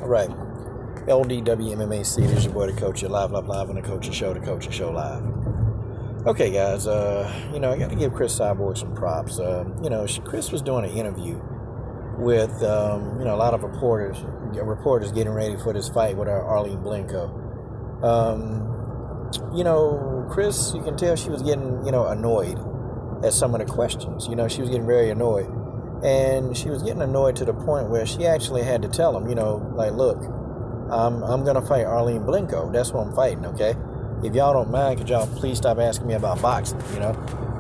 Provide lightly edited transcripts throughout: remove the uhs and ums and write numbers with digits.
All right. LDWMMAC, this is your boy, the coach. You're live on the Coaching Show, live. Okay, guys, I got to give Cris Cyborg some props. Cris was doing an interview with, a lot of reporters getting ready for this fight with Arlene Blencowe. Cris, you can tell she was getting, annoyed at some of the questions. She was getting very annoyed. And she was getting annoyed to the point where she actually had to tell him, look, I'm going to fight Arlene Blencowe. That's what I'm fighting, okay? If y'all don't mind, could y'all please stop asking me about boxing,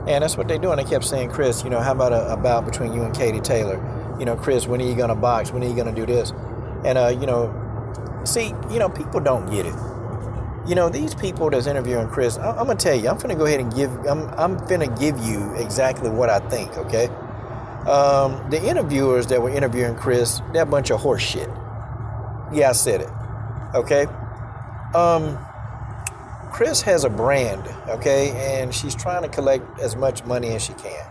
And that's what they're doing. They kept saying, Cris, how about a bout between you and Katie Taylor? Cris, when are you going to box? When are you going to do this? And, people don't get it. These people that's interviewing Cris, I'm going to tell you, I'm going to go ahead and I'm going to give you exactly what I think, okay? The interviewers that were interviewing Cris, they're a bunch of horse shit. Yeah, I said it. Okay? Cris has a brand, okay? And she's trying to collect as much money as she can.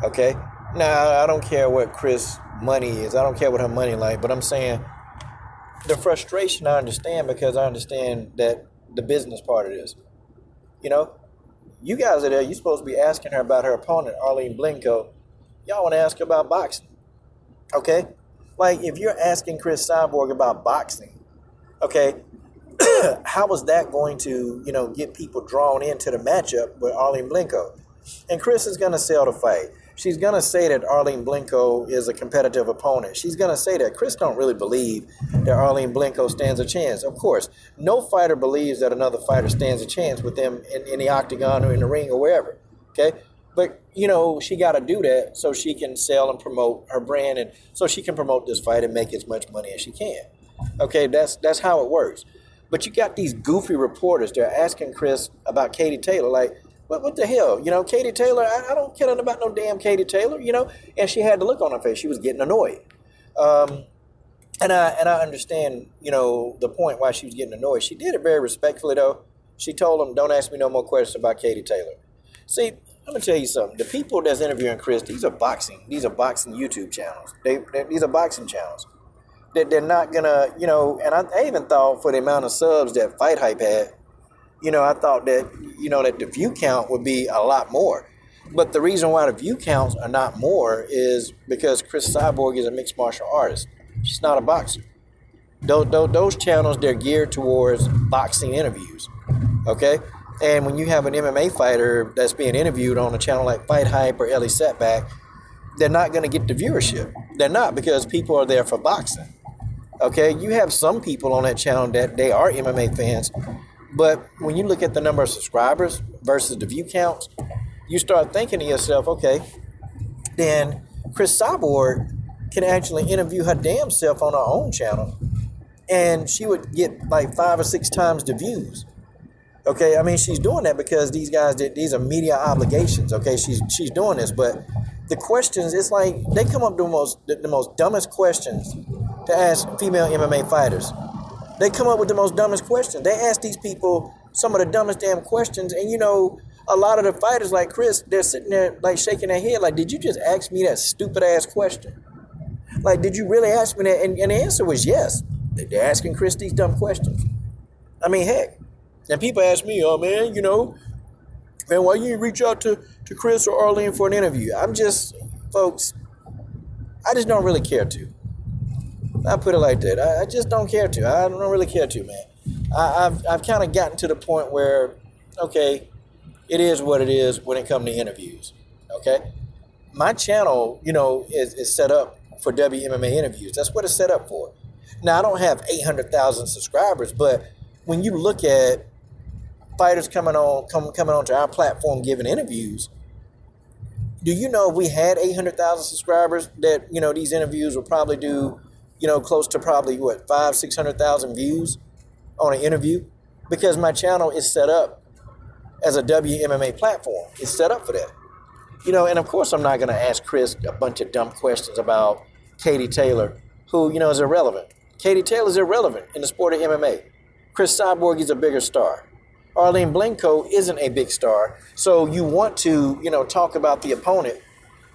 Okay? Now, I don't care what Cris' money is. I don't care what her money like, but I'm saying the frustration I understand because I understand that the business part of this. You guys are there. You're supposed to be asking her about her opponent, Arlene Blencowe. Y'all want to ask her about boxing. Okay? Like, if you're asking Cris Cyborg about boxing, okay, how is that going to, get people drawn into the matchup with Arlene Blencowe? And Cris is going to sell the fight. She's going to say that Arlene Blencowe is a competitive opponent. She's going to say that. Cris don't really believe that Arlene Blencowe stands a chance. Of course, no fighter believes that another fighter stands a chance with them in the octagon or in the ring or wherever, okay? But, she got to do that so she can sell and promote her brand and so she can promote this fight and make as much money as she can. Okay, that's how it works. But you got these goofy reporters. They're asking Cris about Katie Taylor. Like, what the hell? Katie Taylor, I don't care nothing about no damn Katie Taylor, And she had the look on her face. She was getting annoyed. And I understand, the point why she was getting annoyed. She did it very respectfully, though. She told him, don't ask me no more questions about Katie Taylor. See, I'm going to tell you something. The people that's interviewing Cris, these are boxing YouTube channels. These are boxing channels. They're not going to, and I even thought for the amount of subs that Fight Hype had, I thought that, that the view count would be a lot more. But the reason why the view counts are not more is because Cris Cyborg is a mixed martial artist. She's not a boxer. Those channels, they're geared towards boxing interviews, okay? And when you have an MMA fighter that's being interviewed on a channel like Fight Hype or Ellie Setback, they're not going to get the viewership. They're not because people are there for boxing. Okay, you have some people on that channel that they are MMA fans, but when you look at the number of subscribers versus the view counts, you start thinking to yourself, okay, then Cris Cyborg can actually interview her damn self on her own channel, and she would get like 5 or 6 times the views. Okay, I mean, she's doing that because these guys, these are media obligations. Okay, she's doing this, but the questions, it's like they come up with the most dumbest questions to ask female MMA fighters. They come up with the most dumbest questions. They ask these people some of the dumbest damn questions, and a lot of the fighters like Cris, they're sitting there like shaking their head like, did you just ask me that stupid ass question? Like, did you really ask me that? And the answer was yes. They're asking Cris these dumb questions. I mean, heck. And people ask me, oh man, man, why you reach out to Cris or Arlene for an interview? Folks, I just don't really care to. I put it like that. I just don't care to. I don't really care to, man. I've kind of gotten to the point where, okay, it is what it is when it comes to interviews. Okay, my channel, is set up for WMMA interviews. That's what it's set up for. Now I don't have 800,000 subscribers, but when you look at fighters coming onto our platform giving interviews, do you know if we had 800,000 subscribers that, these interviews would probably do, close to probably 500,000-600,000 views on an interview? Because my channel is set up as a WMMA platform. It's set up for that. And of course I'm not going to ask Cris a bunch of dumb questions about Katie Taylor, who, is irrelevant. Katie Taylor is irrelevant in the sport of MMA. Cris Cyborg is a bigger star. Arlene Blencowe isn't a big star. So you want to, talk about the opponent.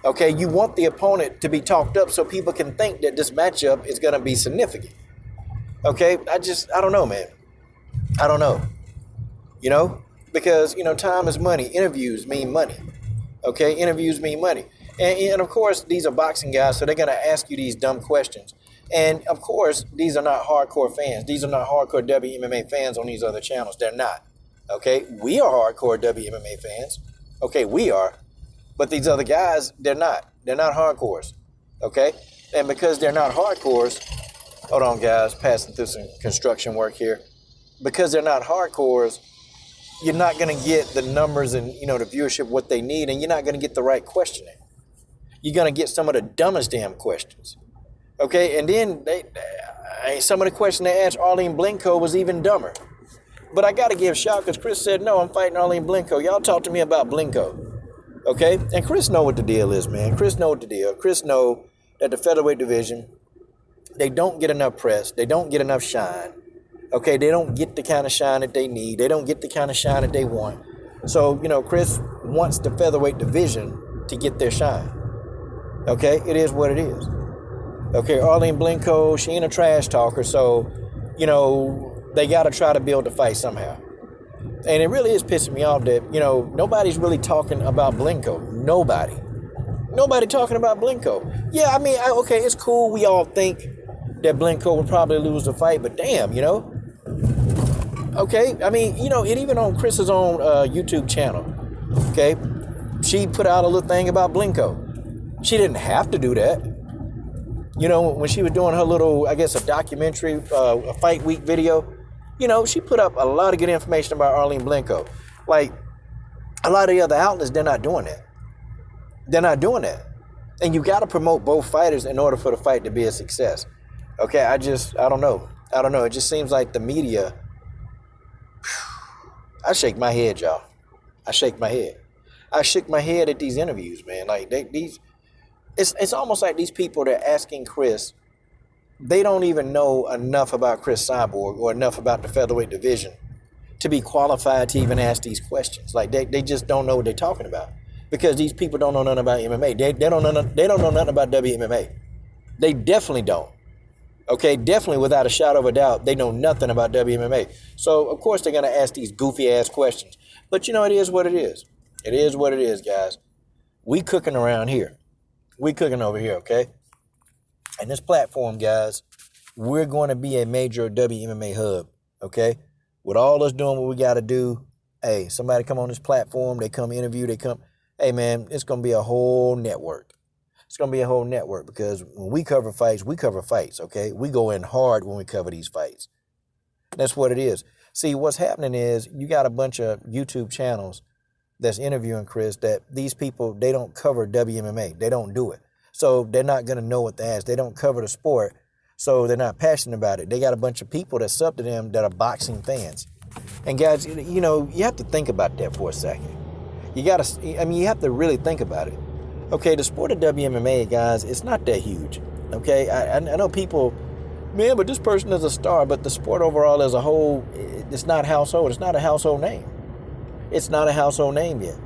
Okay, you want the opponent to be talked up so people can think that this matchup is going to be significant. Okay, I don't know, man. I don't know. You know, because time is money. Interviews mean money. Okay, interviews mean money, and of course these are boxing guys, so they're gonna ask you these dumb questions. And of course, these are not hardcore fans. These are not hardcore WMMA fans on these other channels. They're not. Okay, we are hardcore WMMA fans. Okay, we are, but these other guys, they're not. They're not hardcores. Okay, and because they're not hardcores, hold on, guys, passing through some construction work here. Because they're not hardcores, you're not going to get the numbers and the viewership what they need, and you're not going to get the right questioning. You're going to get some of the dumbest damn questions. Okay, and then some of the questions they asked Arlene Blencowe was even dumber. But I got to give shout because Cris said, no, I'm fighting Arlene Blencowe. Y'all talk to me about Blencowe. Okay, and Cris know what the deal is, man. Cris know what the deal. Cris know that the featherweight division, they don't get enough press. They don't get enough shine. Okay, they don't get the kind of shine that they need. They don't get the kind of shine that they want. So, Cris wants the featherweight division to get their shine. Okay, it is what it is. Okay, Arlene Blencowe, she ain't a trash talker, so, they got to try to build the fight somehow. And it really is pissing me off that, nobody's really talking about Blencowe. Nobody talking about Blencowe. Yeah, I mean, okay, it's cool. We all think that Blencowe would probably lose the fight, but damn, Okay, I mean, it even on Chris's own YouTube channel, okay, she put out a little thing about Blencowe. She didn't have to do that. When she was doing her little, I guess, a documentary, a fight week video, she put up a lot of good information about Arlene Blencowe. Like, a lot of the other outlets, they're not doing that. They're not doing that. And you got to promote both fighters in order for the fight to be a success. Okay, I don't know. It just seems like the media, I shake my head, y'all. I shake my head. I shook my head at these interviews, man. Like, it's almost like these people that are asking Cris, they don't even know enough about Cris Cyborg or enough about the featherweight division to be qualified to even ask these questions. Like, they just don't know what they're talking about. Because these people don't know nothing about MMA. They don't know nothing about WMMA. They definitely don't. Okay, definitely without a shadow of a doubt, they know nothing about WMMA. So, of course, they're going to ask these goofy-ass questions. But, it is what it is. It is what it is, guys. We cooking around here. We cooking over here, okay? And this platform, guys, we're going to be a major WMMA hub, okay? With all us doing what we got to do, hey, somebody come on this platform, they come interview, hey, man, it's going to be a whole network. It's going to be a whole network because when we cover fights, okay? We go in hard when we cover these fights. That's what it is. See, what's happening is you got a bunch of YouTube channels that's interviewing Cris that these people, they don't cover WMMA. They don't do it. So they're not going to know what to ask. They don't cover the sport, so they're not passionate about it. They got a bunch of people that sub to them that are boxing fans. And guys, you have to think about that for a second. You have to really think about it. Okay, the sport of WMMA, guys, it's not that huge. Okay, I know people, man, but this person is a star, but the sport overall as a whole, it's not household. It's not a household name. It's not a household name yet.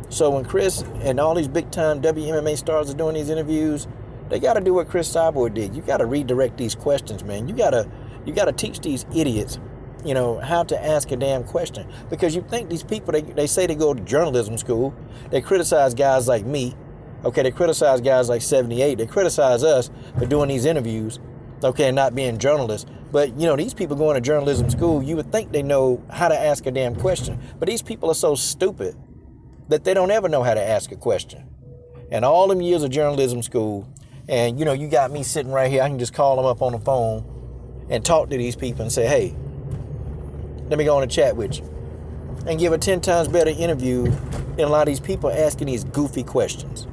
So when Cris and all these big-time WMMA stars are doing these interviews, they got to do what Cris Cyborg did. You got to redirect these questions, man. You got to teach these idiots, how to ask a damn question. Because you think these people, they say they go to journalism school. They criticize guys like me. Okay, they criticize guys like 78. They criticize us for doing these interviews, okay, and not being journalists. But, these people going to journalism school, you would think they know how to ask a damn question. But these people are so stupid that they don't ever know how to ask a question. And all them years of journalism school, and, you got me sitting right here. I can just call them up on the phone and talk to these people and say, hey, let me go on and chat with you. And give a 10 times better interview than a lot of these people asking these goofy questions.